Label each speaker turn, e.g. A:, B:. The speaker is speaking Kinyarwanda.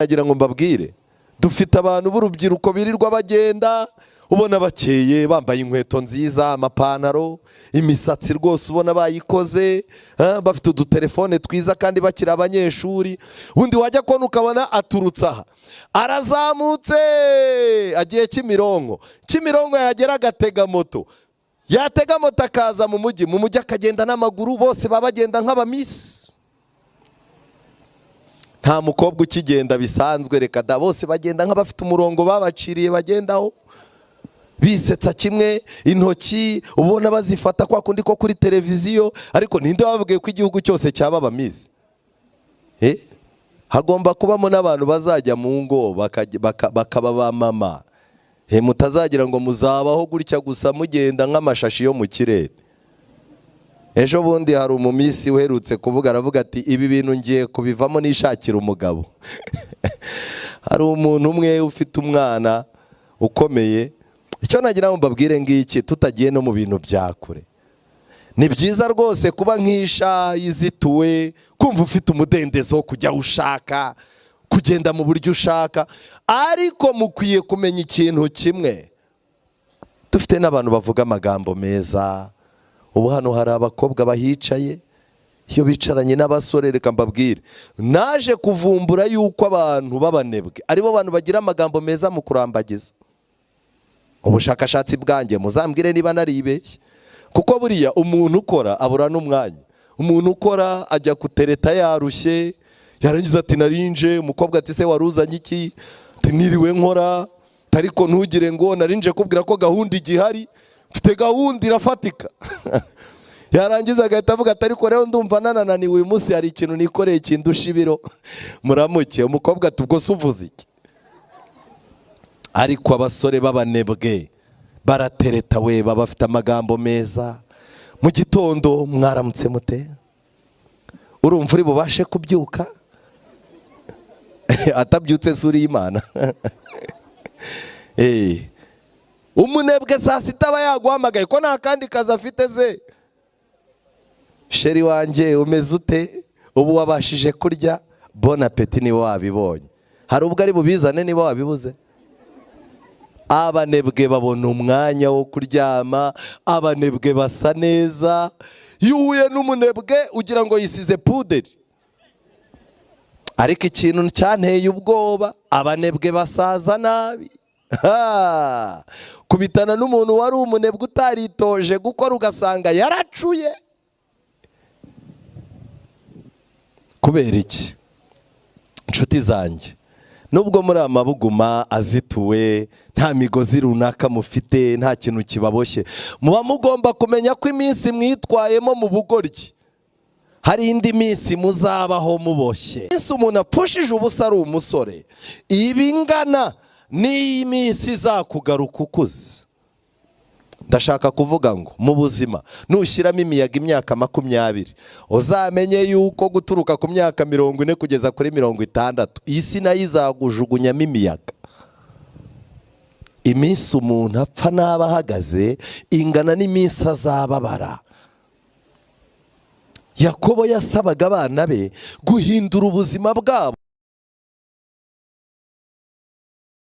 A: Nagira ngo mbabwire dufite abantu b'urubyiruko birirwa bagenda ubona bakeye bambaye inkweto nziza, amapantaro, imisatsi rwose ubona bayikoze, bafite udutelefone twiza kandi bakira abanyeshuri. Undi wajya kubona ukabona aturutse aha arazamutse agiye Kimironko yagera agatega moto, yatega moto akaza mu mujyi akagenda n'amaguru, bose baba bagenda nk'abamisi. Nta mukobwa ukigenda bisanzwe, reka da, bose bagenda nk'abafite umurongo babaciriye bagendaho, bisetsa kimwe, intoki ubona bazifata kwa kundi ko kuri televiziyo. Ariko ninde wavugiye ko igihugu cyose cyaba abamisi? Hagomba kubamo n'abantu bazajya mu ngo bakaba ba mama. Mutazagira ngo muzabaho gutya gusa mugenda nk'amashashi yo mu kirere. Ejo bundi hari umumisi uherutse kuvuga, aravuga ati ibi bintu ngiye kubivamo nishakira umugabo. Hari umuntu umwe ufite umwana ukomeye. Icyo nagira ngo mbabwire ngiki, tutagiye no mu bintu bya kure, ni byiza rwose kuba nk'isha yizituwe, kumva ufite umudendezo wo kujya ushaka, kugenda mu buryo ushaka. Ariko mukwiye kumenya ikintu kimwe, dufite n'abantu bavuga amagambo meza. Ubu hano hari abakobwa bahicaye, iyo bicaranye n'abasore, reka mbabwire, naje kuvumbura yuko abantu b'abanebwe aribo bantu bagira amagambo meza mu kurambagiza. Ubushakashatsi bwanjye muzambwire niba naribeshye, kuko buriya umuntu ukora abura n'umwanya. Umuntu ukora ajya kutereta yarushye, yarangiza ati narinje, umukobwa ati se waruzanye iki? Ati niriwe nkora, ariko ntugire ngo narinje kubwira ko gahunda igihari, mfite gahunda irafatika. Yarangiza agahita avuga ati ariko rero ndumva nananiwe uyu munsi, hari ikintu nikoreye kindusha ibiro. Muramuke. Umukobwa ati ubwo se uvuze iki? Ariko abasore b'abanebwe baratereta, we baba bafite amagambo meza. Mu gitondo mwaramutse mute? Urumva uri bubashe kubyuka? Atabyutse suri Imana. Umunebwe saa sita aba yaguhamagaye ko nta kandi kazi afite ze. Sheri wanjye umeze ute? Ubu wabashije kurya? Bon appétit niwe wabibonye. Hari ubwo ari bubizane niba wabibuze. Abanebwe babona umwanya wo kuryama, abanebwe basa neza. Iyo uhuye n'umunebwe ugira ngo yisize puderi. Ariko ikintu cyanteye ubwoba, abanebwe basaza nabi. Kubitana n'umuntu wari umunebwe utaritoje gukora, ugasanga yaracuye. Kubera iki? Inshuti zanjye, nubwo muri amabuguma azituwe, nta migozi runaka mufite, nta kintu kibaboshye, muba mugomba kumenya ko iminsi mwitwayemo mu bugoryi hari indi minsi muzabaho muboshye. Iminsi umuntu apfushije ubusa ari umusore, ibingana n'iyi minsi izakugaruka ukuze. Ndashaka kuvuga ngo mu buzima nushyiramo imiyaga imyaka 20, uzamenye yuko guturuka ku myaka 40 kugeza kuri 60 isi nayo izagujugunyamo imiyaga. Iminsi umuntu apfa n'aba ahagaze ingana n'iminsi azababara. Yakobo yasabaga abana be guhindura ubuzima bwabo.